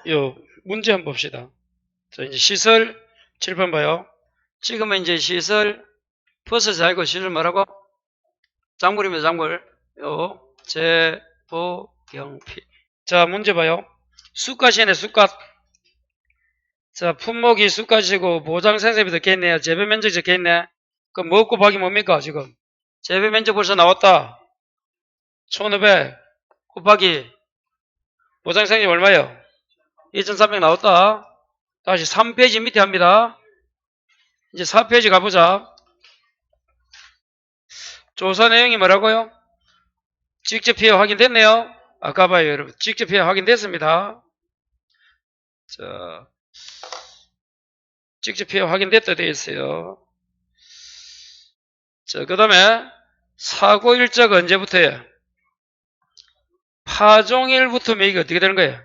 요 문제 한번 봅시다. 이제 시설 7번 봐요. 지금은 이제 시설 버스 알고 시설 뭐라고? 작물입니다. 작물. 제보경피. 자, 문제 봐요. 수가시네, 수가. 자, 품목이 수가시고 보장생산비 적혀있네요. 재배면적 적혀있네. 그럼 뭐 곱하기 뭡니까, 지금? 재배면적 벌써 나왔다. 1500 곱하기 보장생산비 얼마예요? 2300 나왔다. 다시 3페이지 밑에 합니다. 이제 4페이지 가보자. 조사 내용이 뭐라고요? 직접 피해 확인됐네요. 아까 봐요, 여러분. 직접 피해 확인됐습니다. 자, 직접 피해 확인됐다 되어 있어요. 자, 그 다음에 사고 일자가 언제부터예요? 파종일부터 매기가 어떻게 되는 거예요?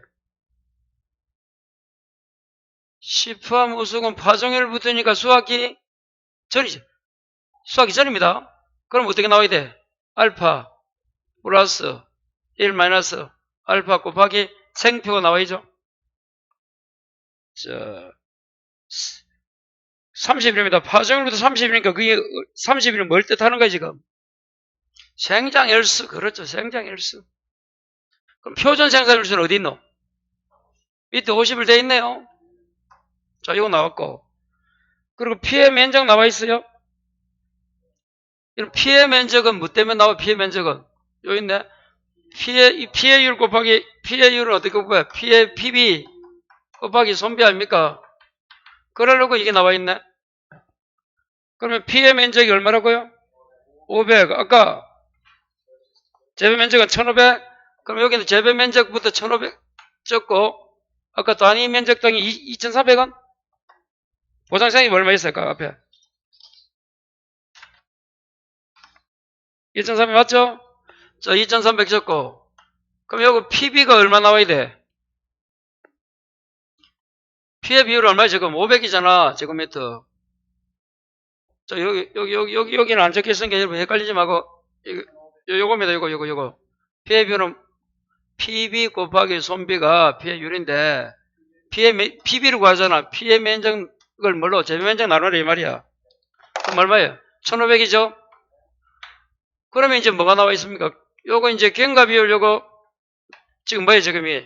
시프암 우수금 파종일부터니까 수확기 전이죠. 수확기 전입니다. 그럼 어떻게 나와야 돼? 알파 플러스 1 마이너스 알파 곱하기 생표가 나와야죠. 자, 30일입니다. 파종일부터 30일이니까 그게 30일은 뭘 뜻하는 거야 지금? 생장일수. 그렇죠. 생장일수. 그럼 표준 생산일수는 어디 있노? 밑에 50일 돼 있네요. 자, 이거 나왔고. 그리고 피해 면적 나와 있어요. 이런 피해 면적은 뭐 때문에 나와? 피해 면적은 여기 있네. 피해율 곱하기 피해율은 어떻게 곱해요? 피해 PB 곱하기 손비 아닙니까? 그러려고 이게 나와 있네. 그러면 피해 면적이 얼마라고요? 500. 아까 재배 면적은 1500. 그럼 여기는 재배 면적부터 1500 적고 아까 단위 면적 등이 2400원? 보상상이 얼마 있을까? 앞에 2300 맞죠? 자, 2300 적고 그럼 여기 PB가 얼마 나와야 돼? 피해 비율 얼마야 지금? 500이잖아 제곱미터. 자, 여기는 안 적혀있으니까 여러분 헷갈리지 말고 요겁니다. 요거 피해 비율은 PB 곱하기 손비가 피해율인데 PB를 구하잖아. 피해 면적을 뭘로? 재배 면적 나누라 이 말이야. 그럼 얼마예요? 1500이죠? 그러면 이제 뭐가 나와 있습니까? 요거 이제 경과 비율 요거 지금 뭐예요 지금이?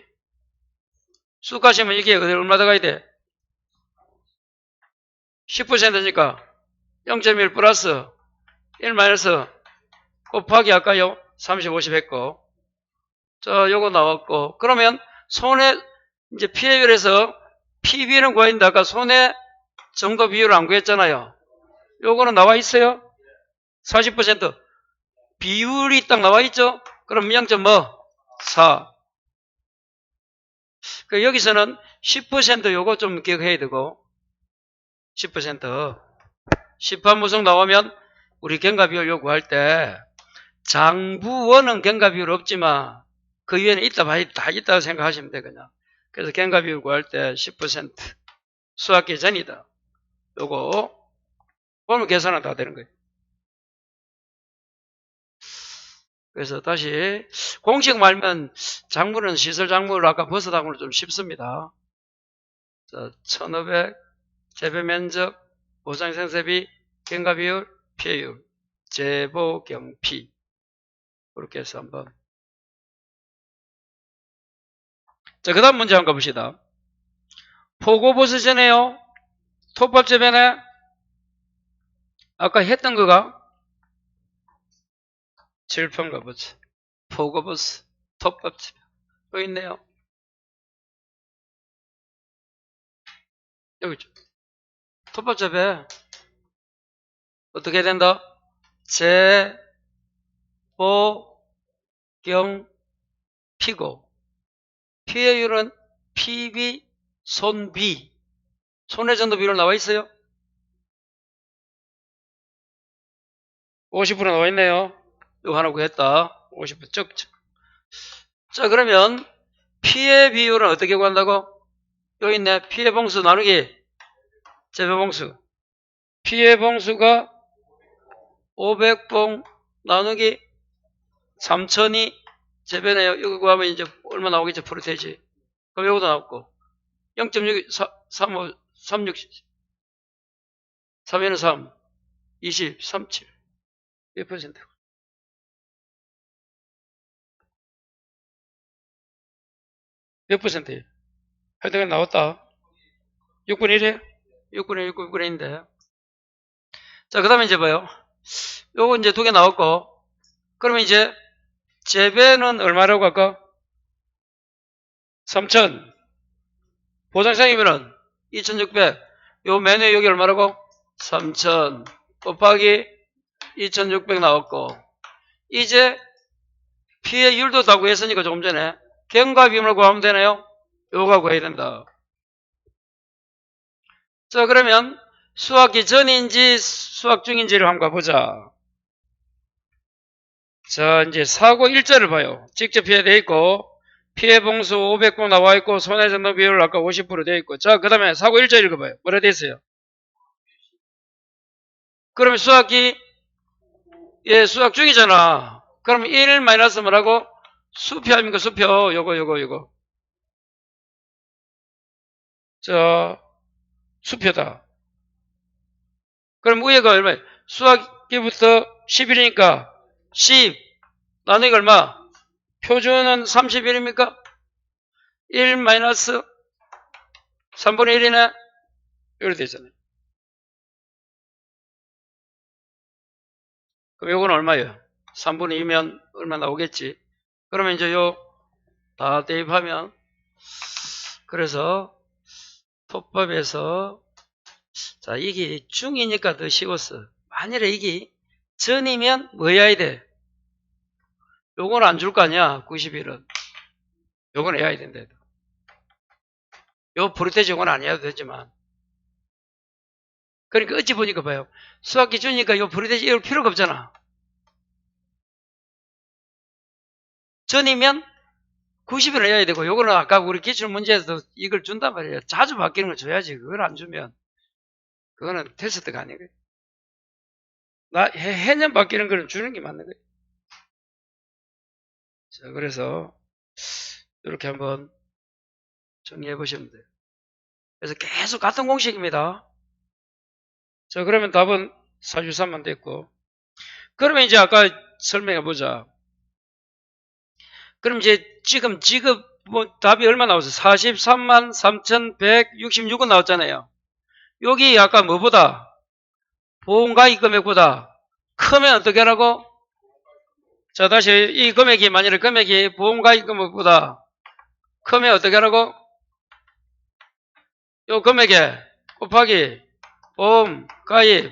수가시면 이게 얼마 들어가야 돼? 10%니까 0.1 플러스 1 마이너스 곱하기 아까요 30, 50 했고 자 요거 나왔고 그러면 손해 이제 피해율에서 PB는 구했는데 아까 손해 정도 비율을 안 구했잖아요. 요거는 나와 있어요. 40% 비율이 딱 나와 있죠. 그럼 0.4 그 여기서는 10% 요거 좀 기억해야 되고 10% 시판무성 나오면 우리 경과비율 요구할 때 장부원은 경과비율 없지만 그 위에는 있다 다 있다고 생각하시면 되거든요. 그래서 경과비율 구할 때 10% 수학기 전이다. 요거 보면 계산은 다 되는 거예요. 그래서 다시 공식 말면 작물은 시설 작물 아까 버스 작물은 좀 쉽습니다. 자, 1500 재배면적 보상생산비 경과비율 피해율 재보경피 그렇게 해서 한번 자, 그 다음 문제 한번 가봅시다. 포고버스전에요. 톱밥재배네. 아까 했던 거가 7번 가보자. 포고버스 톱밥재배 여기 있네요. 여기 있죠. 톱밥재배 어떻게 된다? 재보경피고 피해율은 PB 손비 손해정도 비율 나와 있어요? 50% 나와 있네요. 이거 하나 구했다. 50% 적죠. 자, 그러면 피해 비율은 어떻게 구한다고? 여기 있네. 피해 봉수 나누기 재배 봉수. 피해 봉수가 500봉 나누기 3000이 재변에 이거 구하면 이제 얼마 나오겠죠? 프로테이지. 그럼 이것도 나왔고. 0.6, 35, 36, 3에는 3, 20, 37. 몇 퍼센트? 몇 퍼센트예요? 하여튼 나왔다. 6분의 1이에요? 6분의 1, 6분의 1인데. 자, 그 다음에 이제 봐요. 요거 이제 두 개 나왔고. 그러면 이제 재배는 얼마라고 할까? 3,000. 보장상이면은 2,600. 요 맨에 여기 얼마라고? 3,000 곱하기 2,600 나왔고. 이제 피해 율도 다 구했으니까 조금 전에 경과 비용을 구하면 되나요? 요거 구해야 된다. 자, 그러면 수학기 전인지 수학 중인지를 한번 가보자. 자, 이제 사고 일자를 봐요. 직접 피해 돼 있고, 피해 봉수 500번 나와 있고, 손해정도 비율 아까 50% 돼 있고. 자, 그 다음에 사고 일자 읽어봐요. 뭐라 돼 있어요? 그러면 수학기, 예, 수학 중이잖아. 그럼 1 마이너스 뭐라고? 수표 아닙니까? 수표. 요거. 자, 수표다. 그럼 위에가 얼마예요? 수학기부터 10일이니까 10 나누기 얼마? 표준은 31입니까? 1 마이너스 3분의 1이네? 이렇게 되잖아요. 그럼 요건 얼마예요? 3분의 2면 얼마 나오겠지? 그러면 이제 요 다 대입하면, 그래서 토법에서, 자, 이게 중이니까 더 쉬웠어. 만일에 이게 전이면 뭐 해야 돼? 요건 안 줄 거 아니야, 91은. 요건 해야 된다. 요 프로테이지 요건 안 해도 되지만. 그러니까 어찌 보니까 봐요. 수학 기준이니까 요 프로테이지 이럴 필요가 없잖아. 전이면 90을 해야 되고, 요거는 아까 우리 기출 문제에서 이걸 준단 말이에요. 자주 바뀌는 걸 줘야지. 그걸 안 주면, 그거는 테스트가 아니거든. 해년 바뀌는 걸 주는 게 맞는 거예요. 자, 그래서, 이렇게 한번 정리해 보시면 돼요. 그래서 계속 같은 공식입니다. 자, 그러면 답은 43만 됐고. 그러면 이제 아까 설명해 보자. 그럼 이제 지금 뭐 답이 얼마 나왔어요? 43만 3,166원 나왔잖아요. 여기 아까 뭐보다? 보험가입 금액보다 크면 어떻게 하라고? 자, 다시 이 금액이 만약에 금액이 보험가입 금액보다 크면 어떻게 하라고? 요 금액에 곱하기 보험가입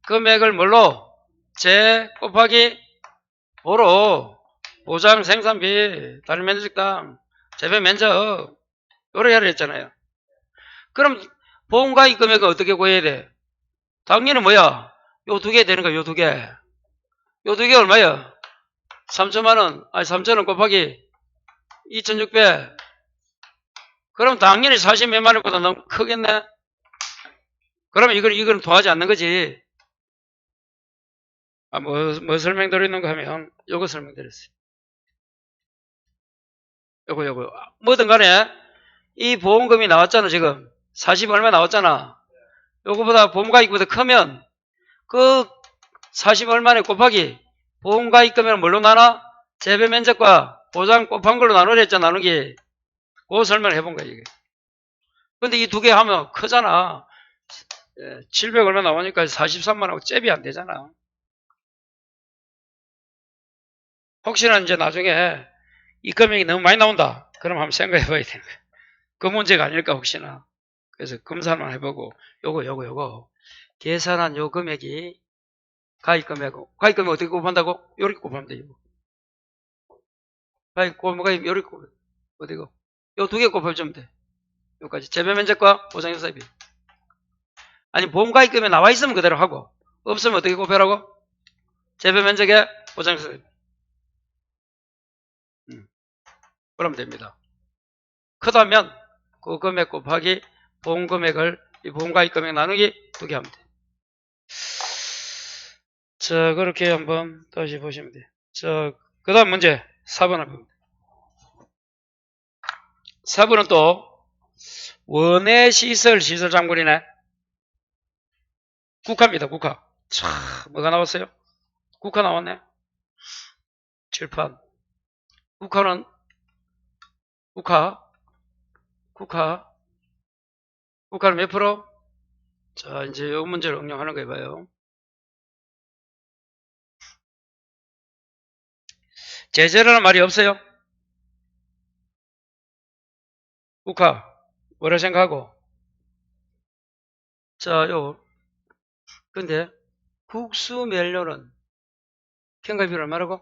금액을 뭘로? 제 곱하기 보로 보장 생산비 단위 면적당 재배 면적 요래 하려 했잖아요. 그럼 보험가입 금액은 어떻게 구해야 돼? 당연히 뭐야? 요 두 개 되는 거야. 요 두 개. 요 두 개 얼마야? 3천만원. 아니 3천원 곱하기 2,600. 그럼 당연히 40몇만 원보다 너무 크겠네. 그러면 이거는 더하지 않는 거지. 아, 뭐 설명드리는가 하면 요거 설명드렸어요. 요거. 뭐든 간에 이 보험금이 나왔잖아, 지금. 40 얼마 나왔잖아. 요거보다 보험가입보다 크면 그 40 얼마에 곱하기 보험가입금액을 뭘로 나눠? 재배 면적과 보장 곱한 걸로 나누려 했잖아, 나누기. 그거 설명을 해본 거야, 이게. 근데 이 두 개 하면 크잖아. 700 얼마 나오니까 43만하고 잽이 안 되잖아. 혹시나 이제 나중에 이 금액이 너무 많이 나온다. 그럼 한번 생각해 봐야 되는 거야. 그 문제가 아닐까, 혹시나. 그래서 검사만 해보고, 요거. 계산한 요 금액이 가입금액 어떻게 곱한다고? 요렇게 곱하면 돼요. 가입 요렇게 곱해. 어디고? 요 두 개 곱해주면 돼. 요까지. 재배 면적과 보상유사비. 아니, 보험가입금에 나와 있으면 그대로 하고, 없으면 어떻게 곱해라고? 재배 면적에 보상유사비. 그러면 됩니다. 크다면 그 금액 곱하기 보험금액을 이 보험가입금액 나누기 두 개 하면 돼. 자, 그렇게 한번 다시 보시면 돼요. 자, 그 다음 문제 4번 한번. 4번은 또 원외 시설 장군이네. 국화입니다. 국화. 차, 뭐가 나왔어요? 국화 나왔네. 칠판. 국화는 국화는 몇 프로? 자, 이제 이 문제를 응용하는 거 해봐요. 제재라는 말이 없어요. 국화. 뭐라 생각하고? 자, 근데 국수면료는 경과비율 얼마라고?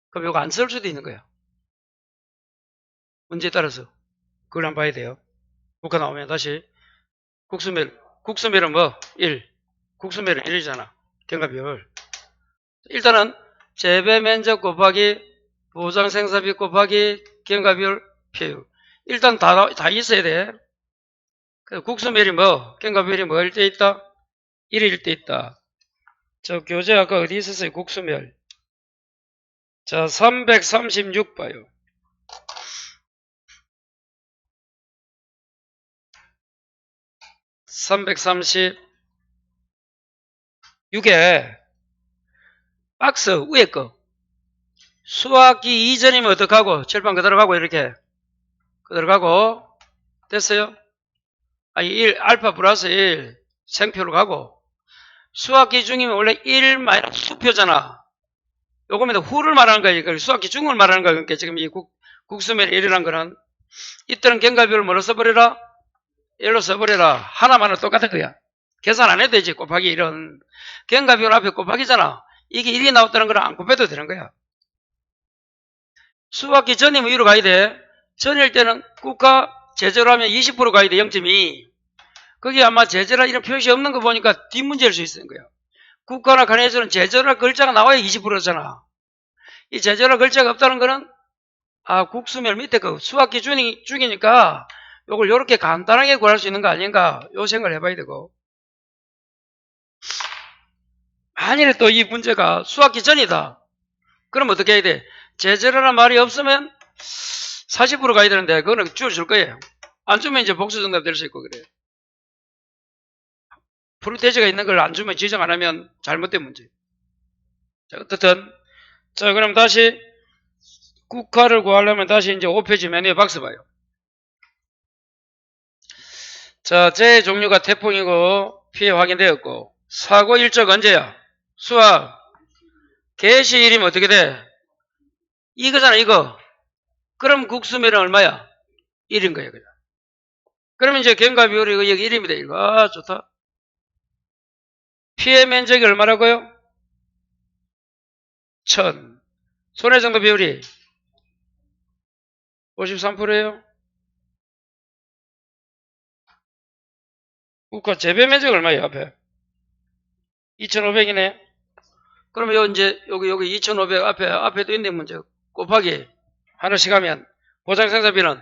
그럼 이거 안 쓸 수도 있는 거야. 문제에 따라서. 그걸 한번 봐야 돼요. 국화 나오면 다시 국수면은 뭐? 1. 국수면은 1이잖아. 경과비율. 일단은 재배 면적 곱하기 보장 생산비 곱하기 경과비율 비율. 일단 다 있어야 돼. 국수면이 뭐? 경과비율이 뭐일 때 있다? 1일 때 있다. 저 교재 아까 어디 있었어요? 국수멸. 자, 336 봐요. 336에 박스 위에 거. 수학기 이전이면 어떡하고? 칠판 그대로 가고 이렇게. 그대로 가고. 됐어요? 아니, 1, 알파 플러스 1 생표로 가고. 수학기 중이면 원래 1 마이너스 수표잖아. 요겁니다. 후를 말하는 거니까 수학기 중을 말하는 거니까 그러니까 지금 이 국수멸 1이라는 거는 이때는 경과비율을 뭐로 써버리라? 1로 써버리라. 하나만은 똑같은 거야. 계산 안 해도 되지. 곱하기 1은. 경과비율 앞에 곱하기잖아. 이게 1이 나왔다는 거는 안 곱해도 되는 거야. 수학기 전이면 위로 가야 돼. 전일 때는 국가 제재로 하면 20% 가야 돼. 0.2. 거기 아마 제재라 이런 표시 없는 거 보니까 뒷문제일 수 있는 거야. 국가나 관해서는 제재라 글자가 나와야 20%잖아. 이 제재라 글자가 없다는 거는 국수멸 밑에 그 수학기 중이니까 요걸 요렇게 간단하게 구할 수 있는 거 아닌가 요 생각을 해봐야 되고, 만일에 또 이 문제가 수학기 전이다 그럼 어떻게 해야 돼? 제재라는 말이 없으면 40% 가야 되는데 그거는 줄여줄 거예요. 안 주면 이제 복수정답 될 수 있고 그래요. 프로테이지가 있는 걸 안 주면 지정 안 하면 잘못된 문제. 자, 어떻든 자, 그럼 다시 국화를 구하려면 다시 이제 5페이지 맨 위에 박스 봐요. 자, 제 종류가 태풍이고 피해 확인되었고 사고 일적 언제야? 수학 개시일이면 어떻게 돼? 이거잖아 이거. 그럼 국수멸은 얼마야? 1인 거야 그냥. 그러면 이제 경과비율이 여기 1입니다. 이거 좋다. 피해 면적이 얼마라고요? 1000. 손해정도 비율이 53%예요. 국가 재배 면적 얼마예요 앞에? 2500이네. 그러면 여기 2500 앞에도 있는 문제 곱하기 하나씩 하면 보장생산비는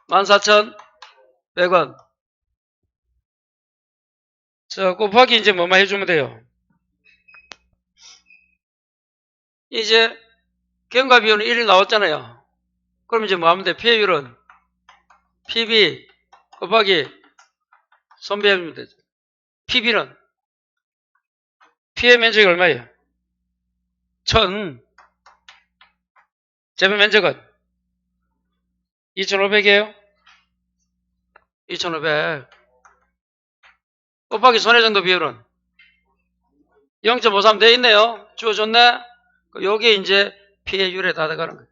14,100원. 자, 곱하기 이제 뭐만 해주면 돼요? 이제 경과비율은 1이 나왔잖아요. 그럼 이제 뭐 하면 돼? 피해율은 PB 곱하기 손배하면 되죠. PB는 피해 면적이 얼마예요? 1000. 재배 면적은 2500이에요. 2500 곱하기 손해정도 비율은 0.53 돼 있네요. 주어줬네. 요게 이제 피해율에 다 들어가는 거예요.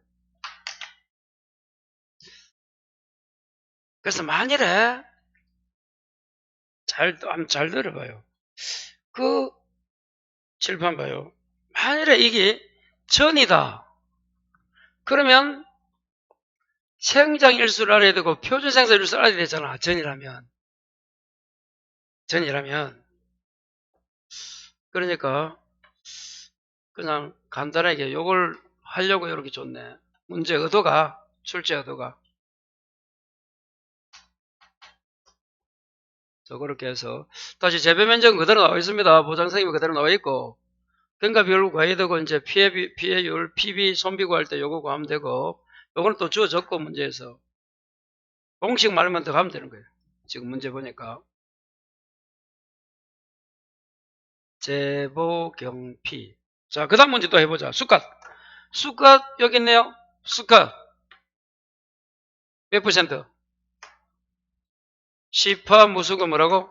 그래서 만일에 잘 들어봐요. 그 칠판 봐요. 만일에 이게 전이다. 그러면 생장일수를 알아야 되고 표준생산일수를 알아야 되잖아. 전이라면. 그러니까 그냥 간단하게 요걸 하려고 이렇게 줬네. 문제 의도가, 출제 의도가. 그렇게 해서 다시 재배 면적은 그대로 나와 있습니다. 보장세금이 그대로 나와 있고 경과비율 구해야 되고 이제 피해율, PB, 손비 구할 때 요거 구하면 되고 요거는 또 주어졌고 문제에서 공식 말만 더 하면 되는 거예요. 지금 문제 보니까. 제보경피. 자, 그 다음 문제 또 해보자. 수컷. 수컷 여기 있네요. 수컷. 몇 퍼센트? 10화 무수거 뭐라고?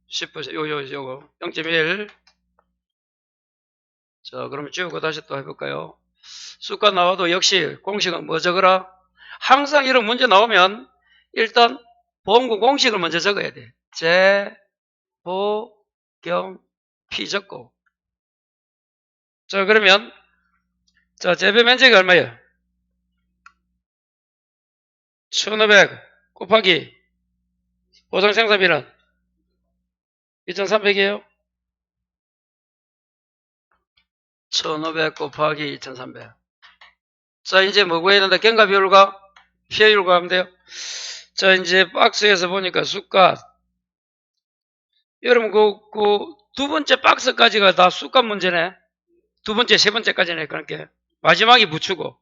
10%. 요거. 0.1. 자, 그러면 지우고 다시 또 해볼까요? 수컷 나와도 역시 공식은 뭐 적어라? 항상 이런 문제 나오면 일단 보험금 공식을 먼저 적어야 돼. 제보경피 적고. 자, 그러면 자, 재배 면적이 얼마예요? 1500 곱하기 보상 생산비는 2300이에요. 1500 곱하기 2300. 자, 이제 뭐 구해야 된다? 경과 비율과 피해율 구하면 돼요. 자, 이제 박스에서 보니까 수값. 여러분, 두 번째 박스까지가 다 수값 문제네. 두 번째, 세 번째까지네. 그러니까 마지막이 붙이고.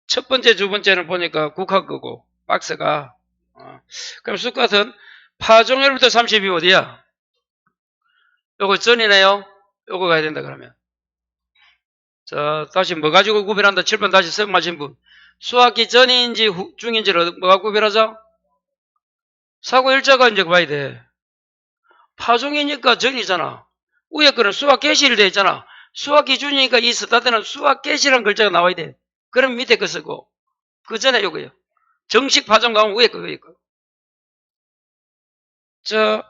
첫 번째, 두 번째는 보니까 국화 거고, 박스가. 그럼 수값은 파종일부터 30이 어디야? 요거 전이네요. 요거 가야 된다, 그러면. 자, 다시 뭐 가지고 구별한다? 7번 다시 설명하신 분. 수확기 전인지 중인지를 뭐가 구별하죠? 사고 일자가 이제 봐야 돼. 파종이니까 전이잖아. 위에 거는 수확 개시를 돼 있잖아. 수확 기준이니까 이 스타트는 수확 개시란 글자가 나와야 돼. 그럼 밑에 거 쓰고. 그 전에 요거요. 정식 파종 가면 위에 거, 위에 거. 자,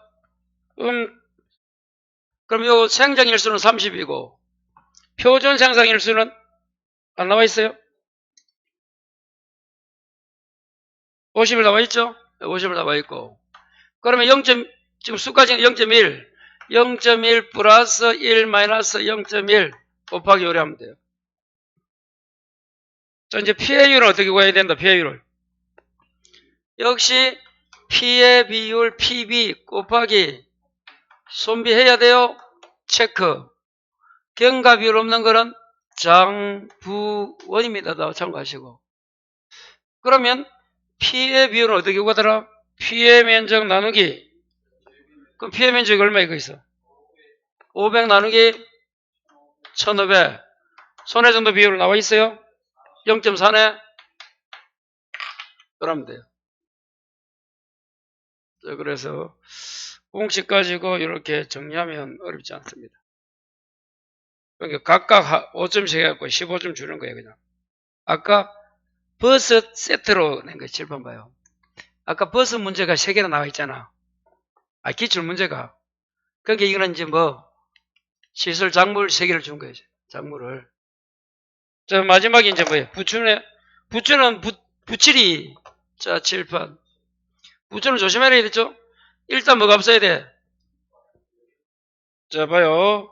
그럼 요 생장일수는 30이고, 표준 생산일수는 안 나와 있어요? 50을 나와 있죠? 50을 나와 있고. 그러면 0. 지금 수까지는 0.1. 0.1 플러스 1 마이너스 0.1 곱하기 요리하면 돼요. 자, 이제 피해율은 어떻게 구해야 된다, 피해율을. 역시 피해 비율 PB 곱하기 손비해야 돼요. 체크. 경과 비율 없는 거는 장부원입니다. 참고하시고. 그러면 피해 비율은 어떻게 구하더라? 피해 면적 나누기. 그럼 피해 면적이 얼마 이거 있어? 500 나누기 1500. 손해정도 비율 나와 있어요? 0.4네? 그러면 돼요. 자, 그래서 공식 가지고 이렇게 정리하면 어렵지 않습니다. 그러니까 각각 5점씩 해갖고 15점 주는 거예요, 그냥. 아까 버섯 세트로 낸 거 7번 봐요. 아까 버섯 문제가 3개나 나와 있잖아. 기출 문제가. 그러니까 이거는 이제 뭐, 시설 작물 3개를 준 거예요. 작물을. 자, 마지막에 이제 뭐예요? 부추는 부칠이. 자, 7번. 부추는 조심해야 되겠죠? 일단 뭐가 없어야 돼? 자, 봐요.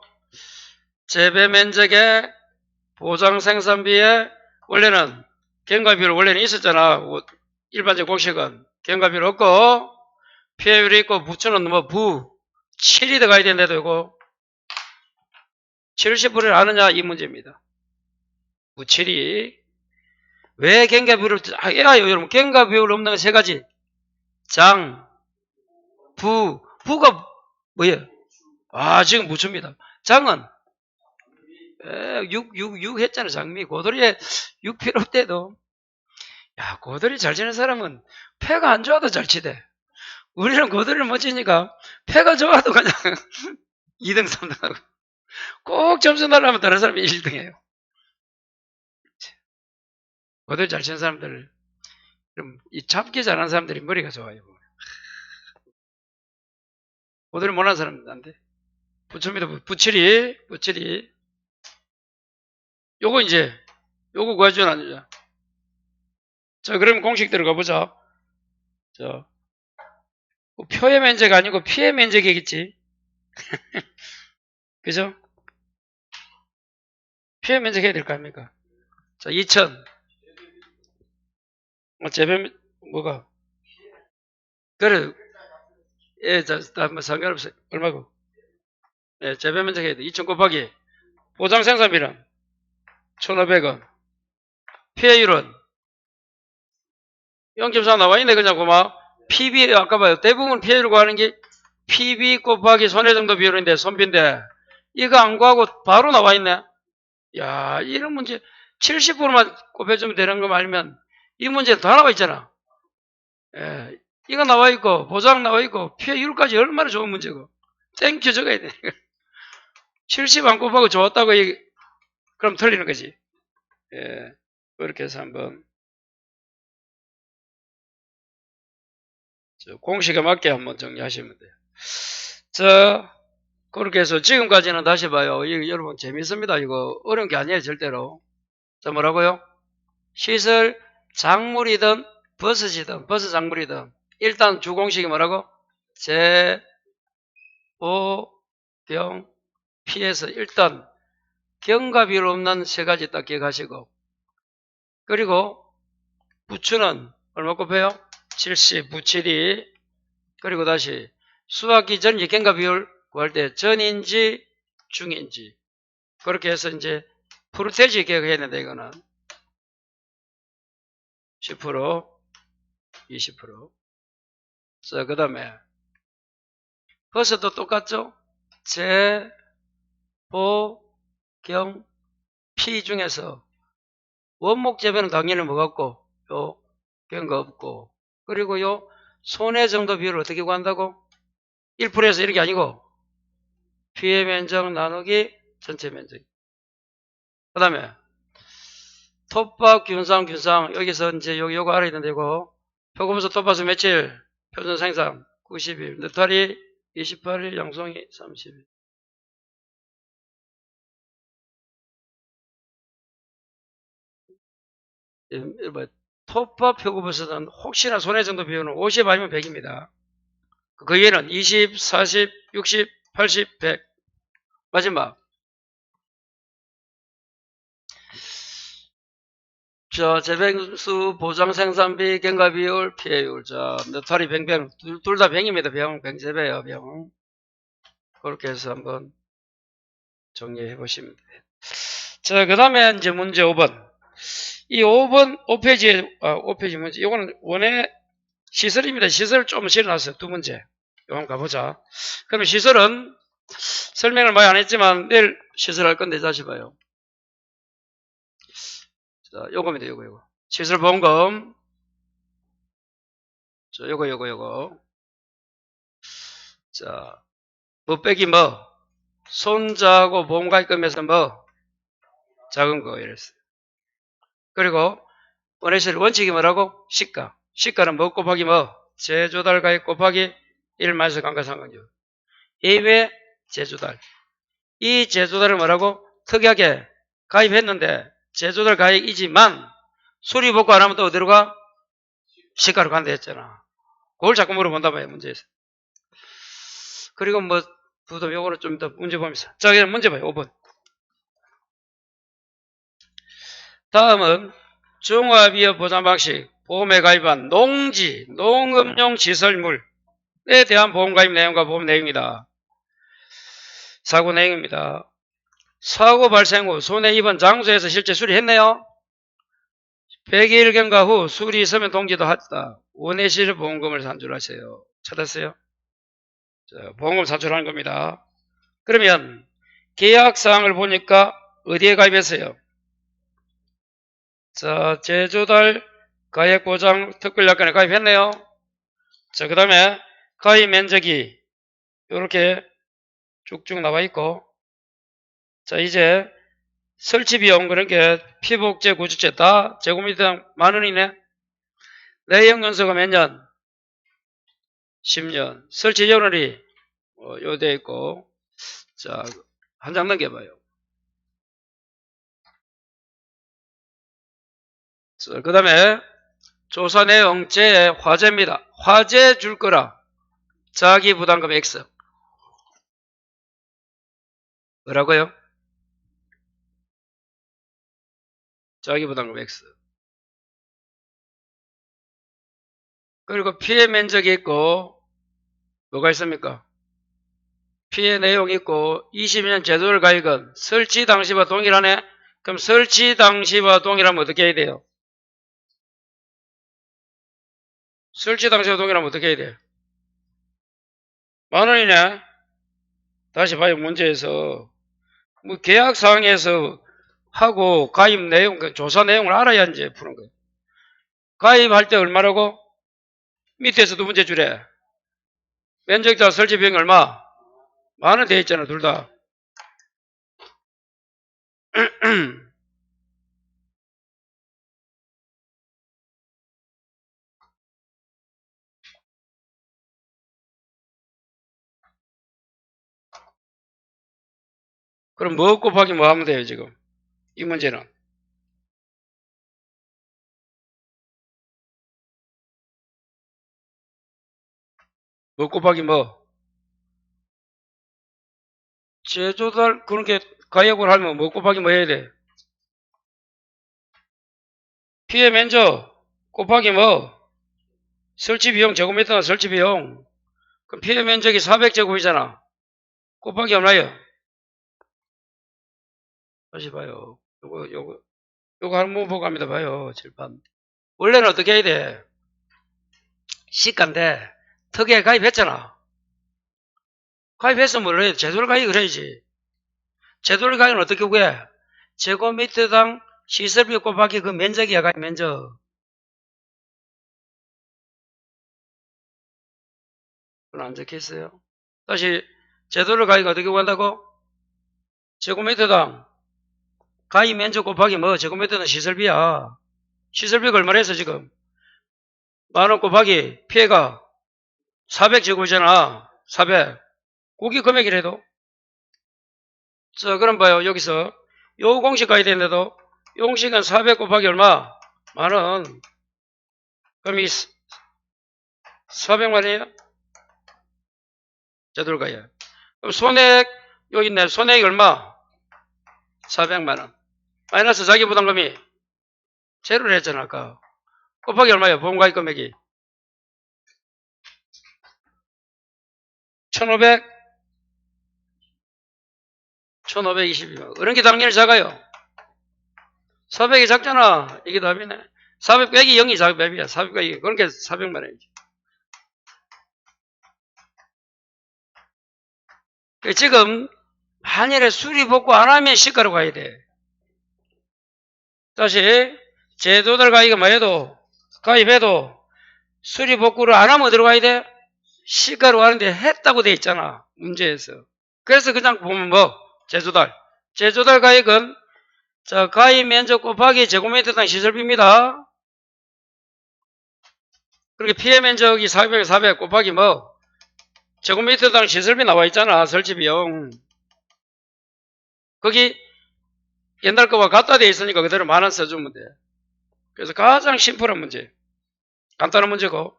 재배 면적에 보장 생산비에 원래는 경과 비율 원래는 있었잖아. 일반적 공식은 경과 비율 없고 피해율이 있고 부추는 뭐 7이 들어가야 된다도 이거 70%를 아느냐 이 문제입니다. 부 7이 왜 경과 비율을 여러분 경과 비율 없는 건 세 가지. 장, 부가 뭐예요? 지금 부추입니다. 장은 6 했잖아, 장미. 고돌이에 6 필요 없대도. 야, 고돌이 잘 치는 사람은 패가 안 좋아도 잘 치대. 우리는 고돌이를 못 치니까 패가 좋아도 그냥 2등, 3등 하고. 꼭 점수 날라면 다른 사람이 1등 해요. 고돌이 잘 치는 사람들, 그럼 이 잡기 잘하는 사람들이 머리가 좋아요. 고돌이 못하는 사람은 안 돼. 부처입니다. 부칠이. 요거 구해주나 안 주냐. 자, 그럼 공식 들어가 보자. 자, 표의 면적 아니고 피해 면적이겠지. 그죠? 피해 면적 해야 될 거 아닙니까? 자, 2000. 재배, 뭐가? 그래. 뭐 상관없어요. 얼마고? 재배 면적 해야 돼. 2000 곱하기. 보장 생산비는 1500원. 피해율은 0.4 나와 있네. 그냥 고마. PB, 아까 봐요. 대부분 피해율 구하는 게 PB 곱하기 손해정도 비율인데, 손비인데, 이거 안 구하고 바로 나와 있네. 야, 이런 문제 70%만 곱해주면 되는 거 말면 이 문제 다 나와 있잖아. 예, 이거 나와 있고 보장 나와 있고 피해율까지 얼마나 좋은 문제고 땡큐 적어야 돼. 70 안 곱하고 좋았다고 그럼 틀리는 거지. 예, 그렇게 해서 한번 공식에 맞게 한번 정리하시면 돼요. 그렇게 해서 지금까지는 다시 봐요. 이거 여러분 재밌습니다. 이거 어려운 게 아니에요, 절대로. 자, 뭐라고요? 시설 작물이든 버섯이든 버섯 작물이든 일단 주공식이 뭐라고? 재, 보, 경, 피해서 일단 경과 비율 없는 세 가지 딱 기억하시고, 그리고 부추는 얼마 곱해요? 70, 부칠이. 그리고 다시 수확기 전지 경과 비율 구할 때 전인지 중인지, 그렇게 해서 이제 프루테지 기억해야 된다. 이거는 10%, 20%. 자, 그 다음에 버섯도 똑같죠? 재, 보, 경, 피 중에서 원목 재배는 당연히 뭐 같고 요 경과 없고, 그리고 요 손해 정도 비율을 어떻게 구한다고? 1%에서 이런 게 아니고 피해 면적 나누기 전체 면적. 그 다음에 톱밥 균상 여기서 이제 요거 알아야 된다. 이거 표고버섯 톱밥은 며칠? 표준 생산 90일, 느타리 28일, 양송이 30일. 톱밥 표고버섯은 혹시나 손해 정도 비율은 50 아니면 100입니다. 그 위에는 20, 40, 60, 80, 100. 마지막. 자, 재배수, 보장 생산비, 경과 비율, 피해율. 자, 느타리 병. 둘 다 병입니다. 병재배요, 병. 그렇게 해서 한번 정리해 보시면 돼요. 자, 그 다음에 이제 문제 5번. 이 5번, 5페이지 문제. 이거는 원의 시설입니다. 시설을 좀 실어놨어요. 두 문제. 이거 한번 가보자. 그럼 시설은 설명을 많이 안 했지만 내일 시설할 건데 다시 봐요. 자, 요겁니다. 요거. 시설보험금. 자, 요거. 자, 뭐 빼기 뭐? 손자하고 보험가입금에서 뭐? 작은 거, 이랬어요. 그리고 원회실 원칙이 뭐라고? 시가. 시가는 뭐 곱하기 뭐? 재조달 가입 곱하기 1마이너스 감가상각률. 이외 재조달. 이 재조달을 뭐라고? 특이하게 가입했는데 재조달 가입이지만 수리 복구 안 하면 또 어디로 가? 시가로 간다 했잖아. 그걸 자꾸 물어본단 말이야, 문제에서. 그리고 뭐 부도 요거는 좀 더 문제 보면서. 자, 그럼 문제 봐요. 5번. 다음은 종합이업 보장 방식, 보험에 가입한 농지, 농업용 시설물에 대한 보험 가입 내용과 보험 내용이다. 사고 내용입니다. 사고 발생 후 손해 입은 장소에서 실제 수리했네요. 100일 경과 후 수리 있으면 동기도 하다. 원해실 보험금을 산출하세요. 찾았어요? 자, 보험금 산출하는 겁니다. 그러면 계약사항을 보니까 어디에 가입했어요? 자, 재조달 가액보장 특별약관에 가입했네요. 자, 그 다음에 가입 면적이 이렇게 쭉쭉 나와 있고, 자, 이제 설치비용 그런 게 피복제, 구축제 다 제곱미터당 10,000원이네. 내용 연수가 몇 년? 10년. 설치 연월이 요 돼 있고, 자, 한 장 넘겨봐요. 자, 그 다음에 조사 내용 제 화재입니다. 화재 줄 거라. 자기 부담금 X. 뭐라고요? 자기 부담금 X. 그리고 피해 면적이 있고, 뭐가 있습니까? 피해 내용이 있고, 20년 제도를 가입은 설치 당시와 동일하네? 그럼 설치 당시와 동일하면 어떻게 해야 돼요? 설치당시와 동일하면 어떻게 해야 돼? 10,000원이네. 다시 봐요. 문제에서. 뭐 계약사항에서 하고 가입 내용, 조사 내용을 알아야 이제 푸는 거예요. 가입할 때 얼마라고? 밑에서 두 번째 줄에 면적자 설치 비용이 얼마? 10,000원 돼 있잖아, 둘 다. 그럼 뭐 곱하기 뭐 하면 돼요, 지금? 이 문제는. 뭐 곱하기 뭐? 제조달, 그렇게 가입을 하면 뭐 곱하기 뭐 해야 돼? 피해 면적 곱하기 뭐? 설치 비용 제곱미터 설치 비용. 그럼 피해 면적이 400제곱이잖아. 곱하기 얼마예요? 다시 봐요. 요거 한번 보고 갑니다. 봐요. 칠판. 원래는 어떻게 해야 돼? 시가인데 특이하게 가입했잖아. 가입했으면 뭘 해야 돼? 제도를 가입을 해야지. 제도를 가입은 어떻게 구해? 제곱미터당 시설비 곱하기 그 면적이야. 가입 면적. 그건 안 적혀있어요. 다시 제도를 가입 어떻게 구한다고? 제곱미터당 가입 면적 곱하기 뭐? 제곱미터당 시설비야. 시설비가 얼마나 했어 지금? 10,000원 곱하기 피해가 400제곱이잖아. 400. 고기 금액이라도. 자, 그럼 봐요. 여기서 요 공식 가야 되는데도 요 공식은 400 곱하기 얼마? 10,000원. 그럼 이 400만원이에요? 제대로 가야. 그럼 손액 여기 있네. 손액이 얼마? 400만원. 마이너스 자기 부담금이 제로를 했잖아. 아까. 곱하기 얼마예요? 보험가입 금액이 1,500 1,522만. 그런 게 당연히 작아요. 400이 작잖아. 이게 답이네. 400 빼기 0이 답이야. 400 빼기. 그러니까 400만원이지. 지금 만일에 수리 복구 안 하면 시가로 가야 돼. 다시 제도달 가입을 뭐 해도 가입해도 수리 복구를 안 하면 어디로 가야 돼? 시가로 가는데 했다고 돼 있잖아. 문제에서. 그래서 그냥 보면 뭐 제조달 가입은 자 가입 면적 곱하기 제곱미터당 시설비입니다. 그렇게 피해 면적이 400 곱하기 뭐 제곱미터당 시설비 나와 있잖아. 설치 비용. 거기 옛날 거와 같다 돼 있으니까 그대로 10,000원 써주면 돼. 그래서 가장 심플한 문제. 간단한 문제고.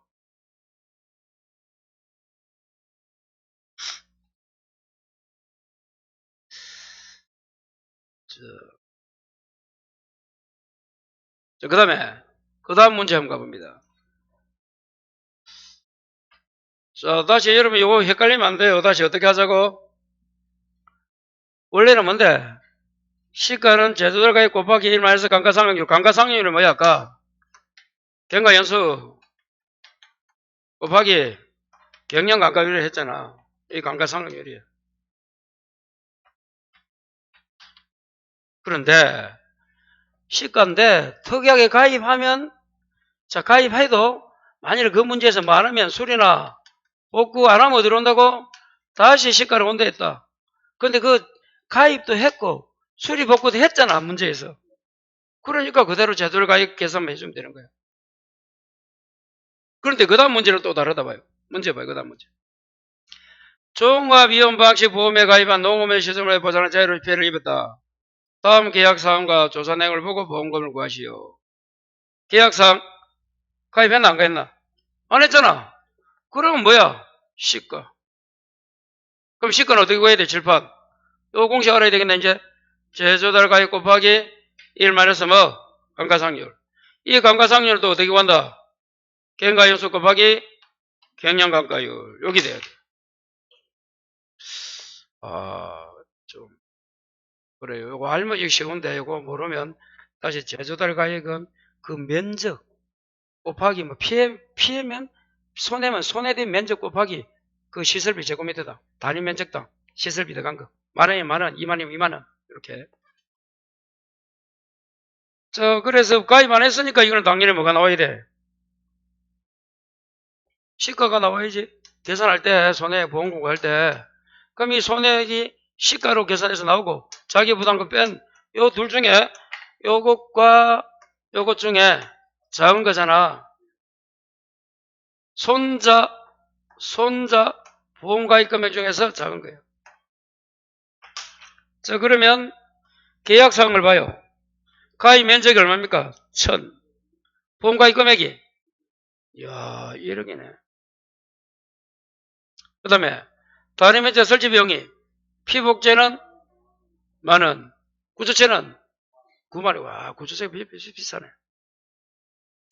그 다음 문제 한번 가봅니다. 자, 다시 여러분 이거 헷갈리면 안 돼요. 다시 어떻게 하자고? 원래는 뭔데? 시가는 제조달 가입 곱하기 1 마이너스 감가상각률. 감가상각률은 뭐야, 아까? 경과연수 곱하기 경량감가율을 했잖아. 이 감가상각률이야. 그런데 시가인데 특이하게 가입하면 자 가입해도 만일 그 문제에서 많으면 수리나 복구 안 하면 어디로 온다고? 다시 시가로 온다 했다. 근데 그 가입도 했고 수리 복구도 했잖아. 문제에서. 그러니까 그대로 제도를 가입 계산만 해주면 되는 거야. 그런데 그 다음 문제는 또 다르다 봐요. 문제 봐요. 그 다음 문제. 종합이용 방식 보험에 가입한 농업의 시설물에 보장한 자유로 피해를 입었다. 다음 계약사항과 조사 내용을 보고 보험금을 구하시오. 계약사항 가입했나 안 가입했나? 안 했잖아. 그러면 뭐야? 시가. 그럼 시가는 어떻게 구해야 돼? 칠판. 요 공식 알아야 되겠네. 이제 제조달 가입 곱하기 1 마이너스 뭐? 감가상률. 이 감가상률을 또 어떻게 구한다? 경과연수 곱하기 경량감가율. 여기 돼야 돼. 좀 그래요. 요거 알면 쉬운데 요거 모르면 다시 제조달 가액은 그 면적 곱하기 뭐 피해면 손해면 손해된 면적 곱하기 그 시설비 제곱미터다. 단위 면적당 시설비 들어간 거. 만원이면 만원, 2만원이면 2만원. 이렇게. 자, 그래서 가입 안 했으니까 이거는 당연히 뭐가 나와야 돼? 시가가 나와야지. 계산할 때, 손해보험 공부할 때. 그럼 이 손해액이 시가로 계산해서 나오고, 자기 부담금 뺀 요 둘 중에 요것과 요것 중에 작은 거잖아. 손자 보험가입 금액 중에서 작은 거예요. 자, 그러면 계약사항을 봐요. 가입 면적이 얼마입니까? 1000. 보험가입 금액이 이야 1억이네. 그 다음에 단위 면적 설치 비용이 피복제는 만원, 구조체는 9만원. 와, 구조체가 비싸네.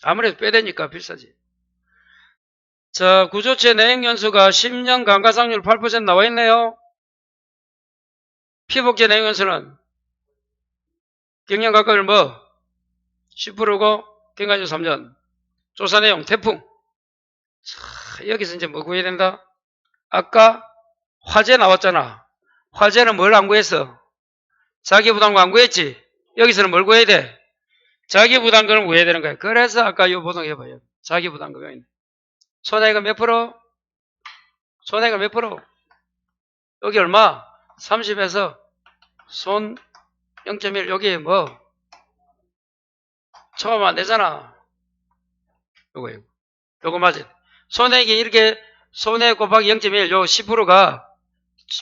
아무래도 빼대니까 비싸지. 자, 구조체 내역연수가 10년 감가상률 8% 나와있네요. 피복제 내역연수는 경영가격을 뭐 10%고 경과주 3년. 조사 내용 태풍. 자, 여기서 이제 뭐 구해야 된다? 아까 화재 나왔잖아. 화재는 뭘 안 구했어? 자기부담금 안 구했지? 여기서는 뭘 구해야 돼? 자기부담금을 구해야 되는 거야. 그래서 아까 요 보동 해봐요. 자기부담금이. 손해가 몇 프로? 손해가 몇 프로? 여기 얼마? 30에서 손 0.1. 여기 뭐? 처음 안 되잖아. 요거 맞지? 손해액이 이렇게 손해 곱하기 0.1. 요 10%가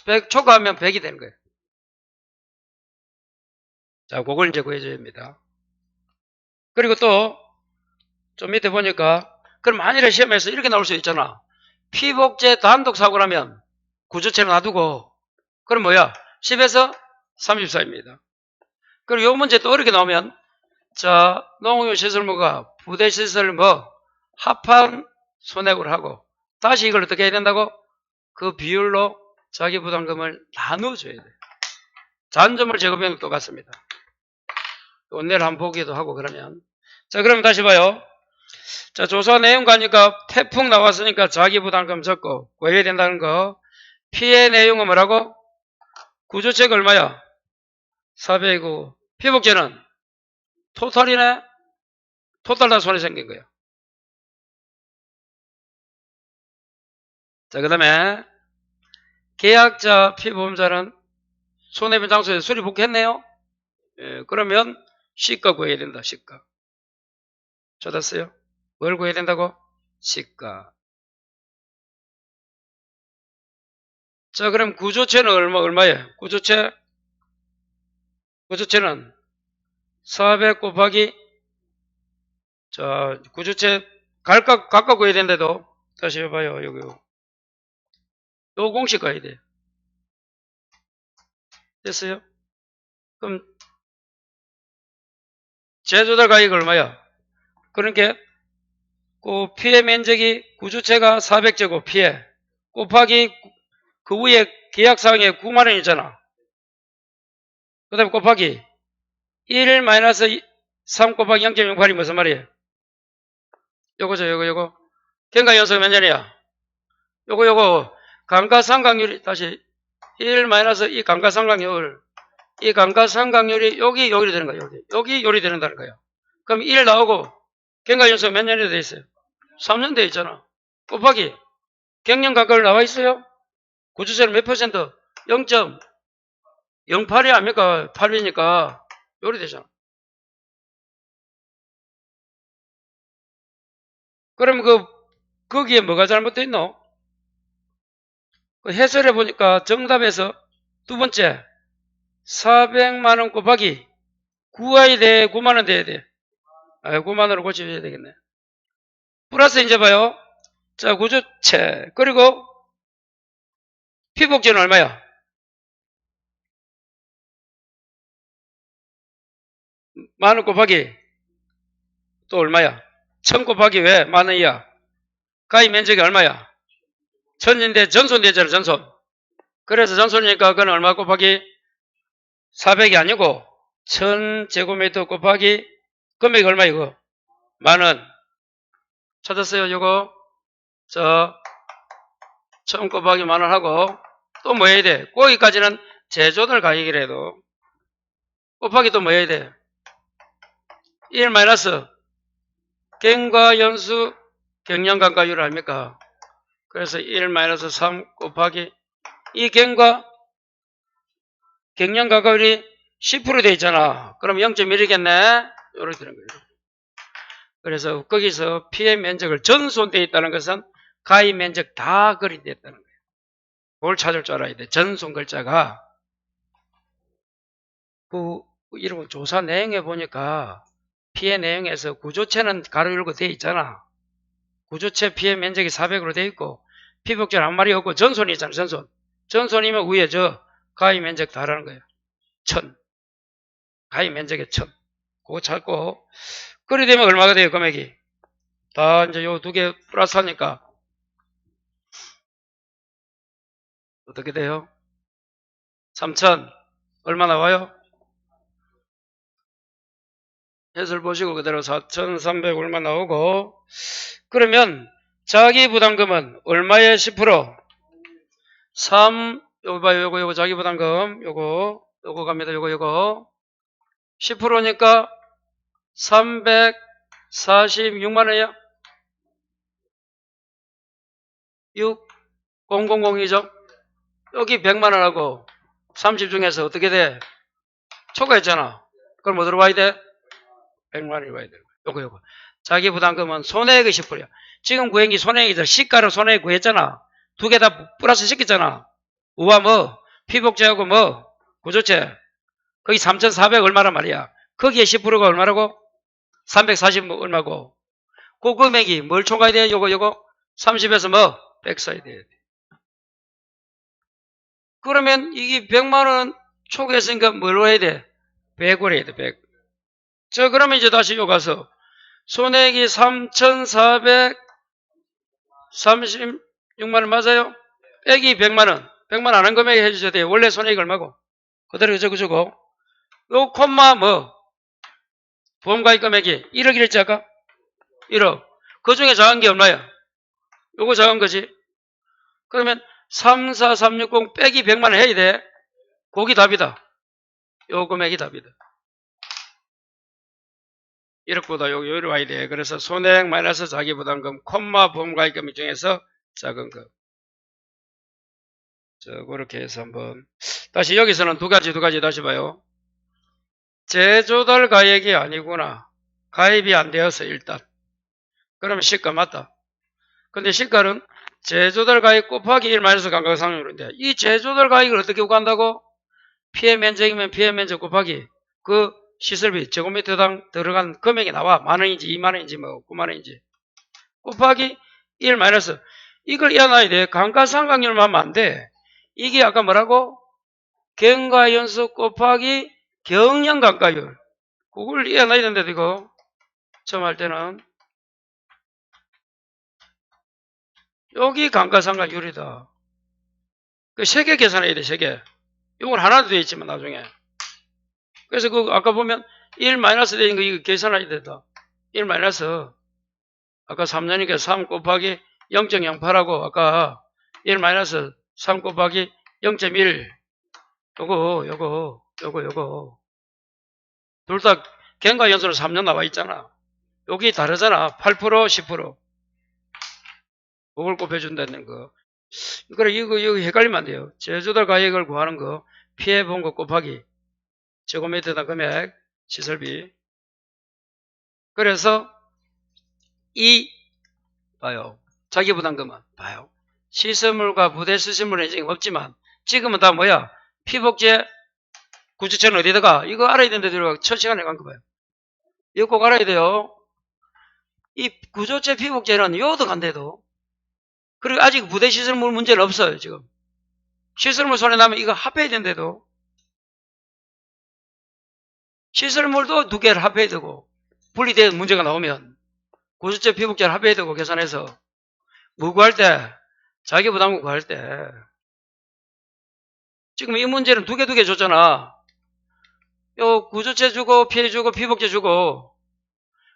100 초과하면 100이 되는 거예요. 자, 그걸 이제 구해줘야 합니다. 그리고 또, 좀 밑에 보니까, 그럼 만일에 시험에서 이렇게 나올 수 있잖아. 피복제 단독 사고라면 구조체를 놔두고, 그럼 뭐야? 10에서 34입니다. 그리고 요 문제 또 이렇게 나오면, 자, 농업용 시설물과 부대시설 뭐, 합한 손해를 하고, 다시 이걸 어떻게 해야 된다고? 그 비율로 자기 부담금을 나눠줘야 돼. 잔점을 제곱하면 똑같습니다. 내일 한번 보기도 하고 그러면. 자, 그럼 다시 봐요. 자, 조사 내용 가니까 태풍 나왔으니까 자기 부담금 적고 구해야 된다는 거. 피해 내용은 뭐라고? 구조체가 얼마야? 400이고 피복제는 토탈이네? 토탈 다 손해 생긴 거야. 자, 그 다음에 계약자 피보험자는 손해배상 장소에 수리 복귀했네요. 예, 그러면 시가 구해야 된다. 시가. 찾았어요? 뭘 구해야 된다고? 시가. 자, 그럼 구조체는 얼마예요? 구조체는 400 곱하기, 자, 구조체 각각 구해야 된대도, 다시 해봐요. 요 공식 가야 돼. 됐어요? 그럼, 제조달 가액이 얼마야? 그러니까, 그 피해 면적이 구조체가 400제곱 피해, 곱하기 그 위에 계약사항에 9만원 있잖아. 그 다음에 곱하기 1 마이너스 3 곱하기 0.08이 무슨 말이에요? 요거죠, 요거. 경과연수가 몇 년이야? 요거, 감가상각률이, 다시, 1 마이너스 이 감가상각률, 이 감가상각률이 여기 되는 거야, 여기 요리 되는다는 거야. 그럼 1 나오고, 경과연수가 몇 년이 돼 있어요? 3년 돼 있잖아. 곱하기, 경영감가율 나와 있어요? 구조세는 몇 퍼센트? 0.08이 아닙니까? 8이니까 요리 되잖아. 그럼 거기에 뭐가 잘못되어 있노? 해설해 보니까 정답에서 두 번째 400만원 곱하기 9i 대 9만원 돼야 돼. 9만원으로 고쳐줘야 되겠네. 플러스 이제 봐요. 자, 구조체. 그리고 피복제는 얼마야? 만원 곱하기 또 얼마야? 1000 곱하기 왜? 만원이야. 가입 면적이 얼마야? 1000인데 전손되잖아, 전손. 그래서 전손이니까 그건 얼마 곱하기 400이 아니고 1000제곱미터 곱하기 금액이 얼마 이거? 만원. 찾았어요? 요거 처음 곱하기 만원 하고 또 뭐 해야 돼? 거기까지는 제조들 가격이라도 곱하기 또 뭐 해야 돼? 1 마이너스 갱과 연수 경량감가율을 합니까? 그래서 1 마이너스 3 곱하기 이 갱과 경량감가율이 10% 돼 있잖아. 그럼 0.1이겠네? 이렇게 되는 거예요. 그래서 거기서 피해 면적을 전손되어 있다는 것은 가입 면적 다 거리되어 있다는 거예요. 뭘 찾을 줄 알아야 돼. 전손 글자가 이런 조사 내용에 보니까 피해 내용에서 구조체는 가로 열고 되어 있잖아. 구조체 피해 면적이 400으로 되어 있고 피복제는 아무 말이 없고 전손이 있잖아. 전손이면 위에 가입 면적 다라는 거예요. 1000. 가입 면적의 1000. 그거 찾고 그리 되면 얼마가 돼요? 금액이 다 이제 요 두 개 플러스 하니까 어떻게 돼요? 3000 얼마 나와요? 해설 보시고 그대로 4300 얼마 나오고 그러면 자기 부담금은 얼마의 10%? 3 요거 봐요. 요거 자기 부담금 요거 갑니다. 요거 10%니까 346만 원이야. 6000이죠. 여기 100만 원하고 30 중에서 어떻게 돼? 초과했잖아. 그럼 뭐 들어와야 돼? 100만 원이 와야 돼. 요거. 자기 부담금은 손해액의 10%야. 지금 구행기 손해액이잖아. 시가로 손해액 구했잖아. 두 개 다 플러스 시켰잖아. 우와 피복제하고 구조체. 거기 3,400 얼마란 말이야. 거기에 10%가 얼마라고? 340 얼마고. 그 금액이 뭘 총가야 돼? 요거 30에서 100 써야 돼. 그러면 이게 100만 원 초과했으니까 뭘로 해야 돼? 100으로 해야 돼. 100. 그러면 이제 다시 요 가서 손해액이 3,436만 원 맞아요? 빼기 100만 원. 100만 원 안 한 금액에 해주셔야 돼요. 원래 손해액 얼마고? 그대로 적어주고. 요 콤마 보험가입 금액이 1억 이랬지 아까? 1억. 그 중에 작은 게 얼마야? 요거 작은 거지. 그러면 34360 빼기 100만 원 해야 돼. 그게 답이다. 요 금액이 답이다. 1억보다 요리 와야 돼. 그래서 손해액 마이너스 자기부담금 콤마 보험가입금 중에서 작은 거. 그렇게 해서 한번 다시 여기서는 두 가지 다시 봐요. 재조달 가액이 아니구나. 가입이 안 되어서 일단. 그러면 시가 맞다. 근데 시가는 재조달 가액 곱하기 1 마이너스 감가상각률인데 이 재조달 가액을 어떻게 구한다고? 피해 면적이면 피해 면적 곱하기 그 시설비 제곱미터당 들어간 금액이 나와. 만원인지 2만원인지 9만원인지 곱하기 1 마이너스 이걸 이해놔야 돼. 감가상각률만 하면 안 돼. 이게 아까 뭐라고? 경과연수 곱하기 경량감가율. 그걸 이해놔야 된다 이거. 처음 할 때는 여기 감가상각률이다. 그 세 개 계산해야 돼. 세 개. 이건 하나도 되어 있지만 나중에. 그래서 아까 보면 1 마이너스 되는 거 이거 계산해야 된다. 1 마이너스 아까 3년이니까 3 곱하기 0.08하고 아까 1 마이너스 3 곱하기 0.1 요거 둘 다 경과연수로 3년 나와 있잖아. 여기 다르잖아. 8% 10% 그걸 곱해준다는 거. 그래 이거 헷갈리면 안 돼요. 제조달 가액을 구하는 거 피해본 거 곱하기 제곱미터당 금액 시설비. 그래서 봐요. 자기부담금은 봐요. 시설물과 부대 수신물은 지금 없지만 지금은 다 뭐야? 피복제 구조체는 어디다가? 이거 알아야 되는데 들어가 첫 시간에 간 거 봐요. 이거 꼭 알아야 돼요. 이 구조체 피복제는 요도 간대도. 그리고 아직 부대 시설물 문제는 없어요 지금. 시설물 손에 나면 이거 합해야 된대도. 시설물도 두 개를 합해야 되고 분리된 문제가 나오면 구조체 피복제를 합해야 되고 계산해서 뭐 구할 때? 자기부담금 구할 때 지금 이 문제는 두 개 줬잖아. 요 구조체 주고 피해 주고 피복제 주고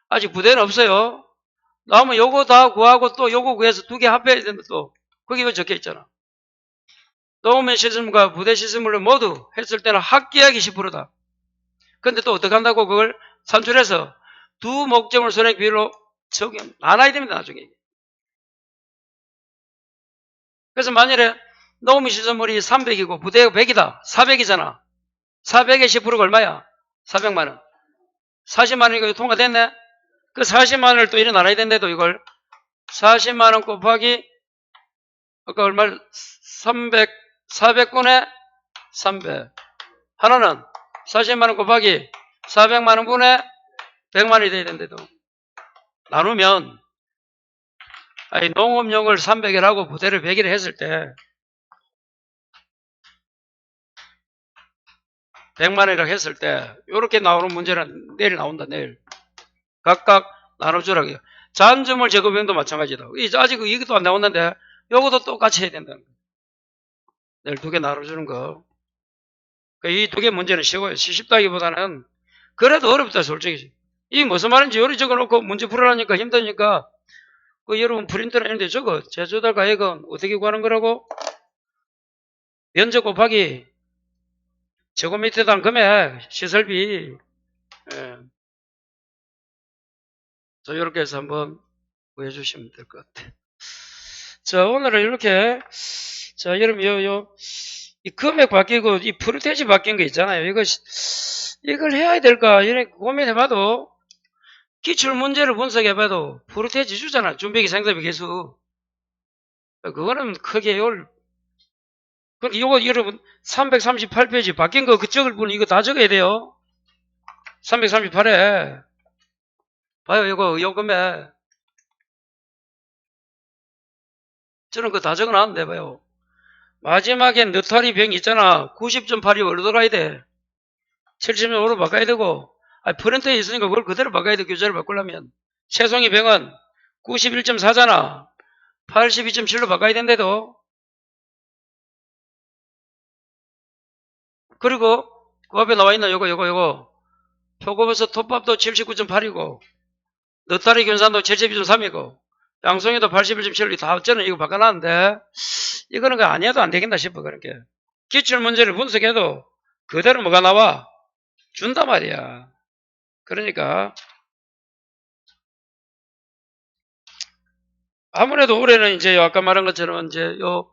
아직 부대는 없어요. 나오면 요거 다 구하고 또 요거 구해서 두 개 합해야 된다 또. 거기 이거 적혀 있잖아. 노무현 시스템과 부대 시스템을 모두 했을 때는 합계약이 10%다. 근데 또 어떻게 한다고 그걸 산출해서 두 목적물 손해 비율로 적용 안 해야 됩니다 나중에. 그래서 만일에 노무현 시스템물이 300이고 부대가 100이다. 400이잖아. 400의 10%가 얼마야? 400만 원. 40만 원이고 통과됐네? 그 40만 원을 또 일어나야 되는데도 이걸 40만 원 곱하기 아까 얼마 300 400분의 300 하나는 40만 원 곱하기 400만 원 분의 100만 원이 돼야 되는데도 나누면 아니 농업용을 300이라고 부대를 100이라 했을 때 100만 원이라고 했을 때 이렇게 나오는 문제는 내일 나온다. 내일 각각 나눠주라고요. 잔점을 제곱형도 마찬가지다. 아직 이것도 안 나왔는데 요것도 똑같이 해야 된다는 거예요. 내일 두 개 나눠주는 거. 이 두 개 문제는 쉬워요. 쉽다기보다는 그래도 어렵다 솔직히. 이 무슨 말인지 요리 적어놓고 문제 풀어라니까 힘드니까 그 여러분 프린터나 이런 데 적어. 제조달 가액은 어떻게 구하는 거라고? 면적 곱하기 제곱미터당 금액 시설비. 예. 자 이렇게 해서 한번 구해주시면 될 것 같아요. 자 오늘은 이렇게 자 여러분 이 금액 바뀌고 이 프로테이지 바뀐 거 있잖아요. 이걸 해야 될까 이렇게 고민해봐도 기출 문제를 분석해봐도 프로테이지 주잖아. 준비기 생산비 계수. 그거는 크게 그러니까 이거 여러분 338페이지 바뀐 거 적을 분 이거 다 적어야 돼요. 338에 봐요. 이거 요금에 저는 그거 다 적어놨는데 봐요. 마지막에 느타리 병 있잖아. 90.8이 어디로 돌아야 돼? 70.5로 바꿔야 되고 프린터에 있으니까 그걸 그대로 바꿔야 돼. 교재를 바꾸려면 최송이 병은 91.4잖아. 82.7로 바꿔야 된대도. 그리고 그 앞에 나와 있는 요거 표고버섯 톱밥도 79.8이고 느타리 균산도 72.3이고 양송이도 81.7이 다 저는 이거 바꿔놨는데 이거는 안 해도 안 되겠다 싶어. 그렇게 기출 문제를 분석해도 그대로 뭐가 나와 준단 말이야. 그러니까 아무래도 올해는 이제 아까 말한 것처럼 이제 요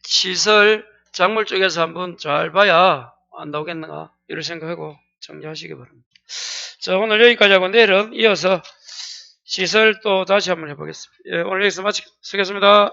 시설 작물 쪽에서 한번 잘 봐야 안 나오겠나 이런 생각하고 정리하시기 바랍니다. 자 오늘 여기까지 하고 내일은 이어서 시설 또 다시 한번 해보겠습니다. 예, 오늘 여기서 마치겠습니다.